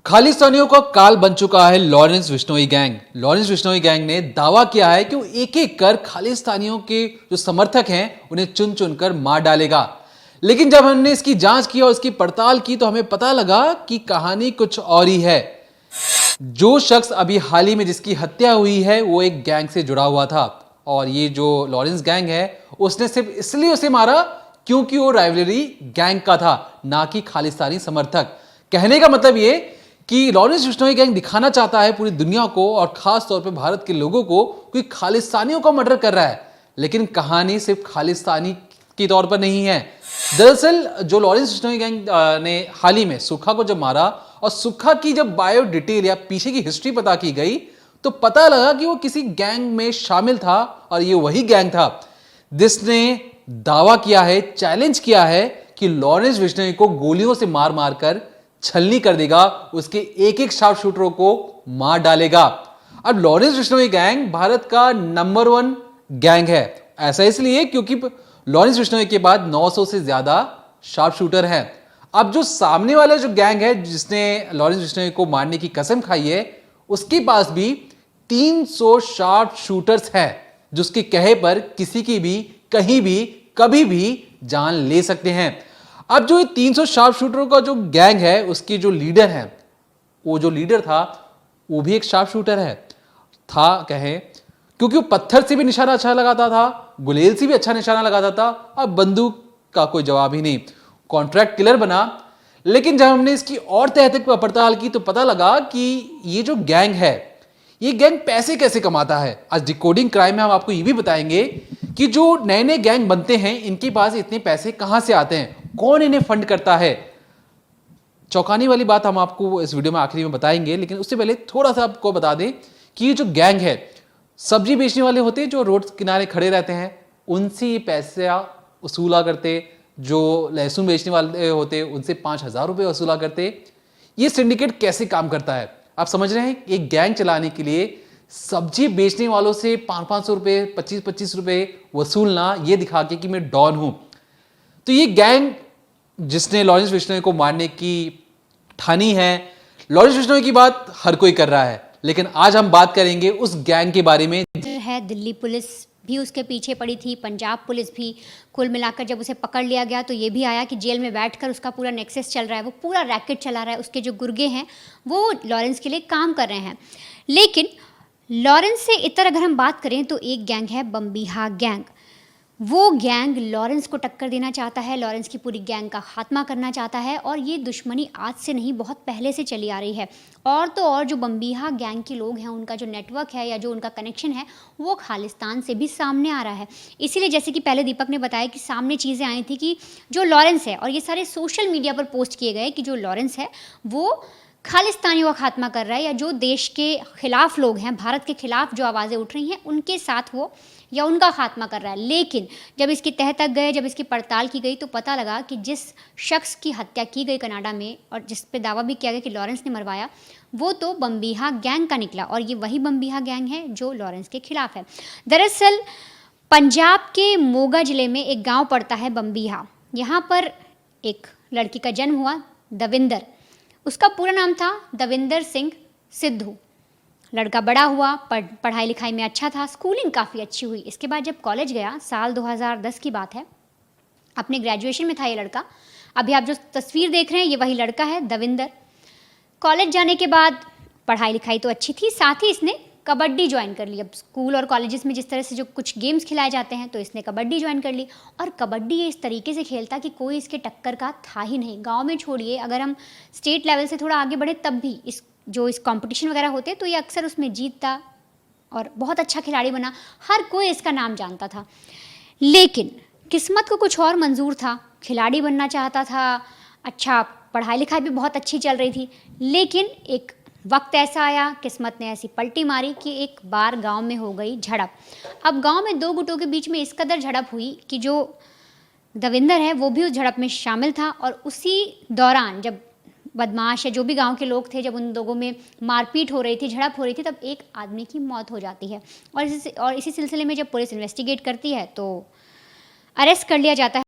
खालिस्तानियों का काल बन चुका है Lawrence Bishnoi gang. Lawrence Bishnoi gang ने दावा किया है कि वो एक एक कर खालिस्तानियों के जो समर्थक हैं उन्हें चुन चुनकर मार डालेगा। लेकिन जब हमने इसकी जांच की और इसकी पड़ताल की तो हमें पता लगा कि कहानी कुछ और ही है। जो शख्स अभी हाल ही में जिसकी हत्या हुई है वो एक गैंग से जुड़ा हुआ था, और ये जो लॉरेंस गैंग है उसने सिर्फ इसलिए उसे मारा क्योंकि वो राइवलरी गैंग का था, ना कि खालिस्तानी समर्थक। कहने का मतलब ये कि लॉरेंस बिश्नोई गैंग दिखाना चाहता है पूरी दुनिया को और खास तौर पे भारत के लोगों को कि खालिस्तानियों का मर्डर कर रहा है, लेकिन कहानी सिर्फ खालिस्तानी के तौर पर नहीं है। दरअसल जो लॉरेंस बिश्नोई गैंग ने हाल ही में सुक्खा को जब मारा और सुक्खा की जब बायो डिटेल या पीछे की हिस्ट्री पता की गई तो पता लगा कि वो किसी गैंग में शामिल था, और ये वही गैंग था जिसने दावा किया है, चैलेंज किया है कि लॉरेंस बिश्नोई को गोलियों से मार मार कर छलनी कर देगा, उसके एक एक शार्प शूटरों को मार डालेगा। अब लॉरेंस बिश्नोई गैंग भारत का नंबर 1 गैंग है। ऐसा इसलिए क्योंकि लॉरेंस बिश्नोई के बाद 900 से ज्यादा शार्प शूटर हैं। अब जो सामने वाला जो गैंग है जिसने लॉरेंस बिश्नोई को मारने की कसम खाई है, उसके पास भी 300 शार्प शूटर्स हैं, जिसके कहे पर किसी की भी कहीं भी कभी भी जान ले सकते हैं। अब जो 300 शार्प शूटरों का जो गैंग है उसकी जो लीडर है, वो जो लीडर था वो भी एक शार्प शूटर है था कहे, क्योंकि वो पत्थर से भी निशाना अच्छा लगाता था, गुलेल से भी अच्छा निशाना लगाता था। अब बंदूक का कोई जवाब ही नहीं, कॉन्ट्रैक्ट किलर बना। लेकिन जब हमने इसकी और तह तक पड़ताल की तो पता लगा कि ये जो गैंग है, ये गैंग पैसे कैसे कमाता है। आज डिकोडिंग क्राइम में हम आपको ये भी बताएंगे कि जो नए नए गैंग बनते हैं इनके पास इतने पैसे कहां से आते हैं, कौन इन्हें फंड करता है। चौंकाने वाली बात हम आपको इस वीडियो में आखिरी में बताएंगे, लेकिन उससे पहले थोड़ा सा आपको बता दें कि ये जो गैंग है, सब्जी बेचने वाले होते हैं जो रोड किनारे खड़े रहते हैं, उनसे ये पैसा वसूला करते। जो लहसुन बेचने वाले होते उनसे 5,000 रुपये वसूला करते। ये सिंडिकेट कैसे काम करता है आप समझ रहे हैं। एक गैंग चलाने के लिए सब्जी बेचने वालों से 500-500 रुपये, 25-25 रुपये वसूलना, ये दिखा के कि मैं डॉन हूं। तो ये गैंग जिसने लॉरेंस बिश्नोई को मारने की ठानी है, लॉरेंस बिश्नोई की बात हर कोई कर रहा है, लेकिन आज हम बात करेंगे उस गैंग के बारे में। है दिल्ली पुलिस भी उसके पीछे पड़ी थी, पंजाब पुलिस भी। कुल मिलाकर जब उसे पकड़ लिया गया तो ये भी आया कि जेल में बैठकर उसका पूरा नेक्सस चल रहा है, वो पूरा रैकेट चला रहा है, उसके जो गुर्गे हैं वो लॉरेंस के लिए काम कर रहे हैं। लेकिन लॉरेंस से इतर अगर हम बात करें तो एक गैंग है बम्बीहा गैंग। वो गैंग लॉरेंस को टक्कर देना चाहता है, लॉरेंस की पूरी गैंग का खात्मा करना चाहता है, और ये दुश्मनी आज से नहीं बहुत पहले से चली आ रही है। और तो और जो बम्बीहा गैंग के लोग हैं उनका जो नेटवर्क है या जो उनका कनेक्शन है वो खालिस्तान से भी सामने आ रहा है। इसीलिए जैसे कि पहले दीपक ने बताया कि सामने चीज़ें आई थी कि जो लॉरेंस है, और ये सारे सोशल मीडिया पर पोस्ट किए गए कि जो लॉरेंस है वो खालिस्तानियों का खात्मा कर रहा है, या जो देश के खिलाफ लोग हैं, भारत के खिलाफ जो आवाज़ें उठ रही हैं उनके साथ वो या उनका खात्मा कर रहा है। लेकिन जब इसकी तह तक गए, जब इसकी पड़ताल की गई तो पता लगा कि जिस शख्स की हत्या की गई कनाडा में और जिस पे दावा भी किया गया कि लॉरेंस ने मरवाया, वो तो बम्बीहा गैंग का निकला, और ये वही बम्बीहा गैंग है जो लॉरेंस के खिलाफ है। दरअसल पंजाब के मोगा ज़िले में एक गाँव पड़ता है बम्बीहा। यहाँ पर एक लड़की का जन्म हुआ, दविंदर। उसका पूरा नाम था दविंदर सिंह सिद्धू। लड़का बड़ा हुआ, पढ़ाई लिखाई में अच्छा था, स्कूलिंग काफ़ी अच्छी हुई। इसके बाद जब कॉलेज गया, साल 2010 की बात है, अपने ग्रेजुएशन में था ये लड़का। अभी आप जो तस्वीर देख रहे हैं ये वही लड़का है, दविंदर। कॉलेज जाने के बाद पढ़ाई लिखाई तो अच्छी थी, साथ ही इसने कबड्डी ज्वाइन कर ली। अब स्कूल और कॉलेजेस में जिस तरह से जो कुछ गेम्स खिलाए जाते हैं तो इसने कबड्डी ज्वाइन कर ली, और कबड्डी ये इस तरीके से खेलता कि कोई इसके टक्कर का था ही नहीं। गांव में छोड़िए, अगर हम स्टेट लेवल से थोड़ा आगे बढ़े तब भी इस कंपटीशन वगैरह होते तो ये अक्सर उसमें जीतता और बहुत अच्छा खिलाड़ी बना, हर कोई इसका नाम जानता था। लेकिन किस्मत को कुछ और मंजूर था, खिलाड़ी बनना चाहता था, अच्छा पढ़ाई लिखाई भी बहुत अच्छी चल रही थी। लेकिन एक वक्त ऐसा आया, किस्मत ने ऐसी पलटी मारी कि एक बार गांव में हो गई झड़प। अब गांव में दो गुटों के बीच में इस कदर झड़प हुई कि जो दविंदर है वो भी उस झड़प में शामिल था, और उसी दौरान जब बदमाश या जो भी गांव के लोग थे, जब उन लोगों में मारपीट हो रही थी, झड़प हो रही थी, तब एक आदमी की मौत हो जाती है। और इसी सिलसिले में जब पुलिस इन्वेस्टिगेट करती है तो अरेस्ट कर लिया जाता है।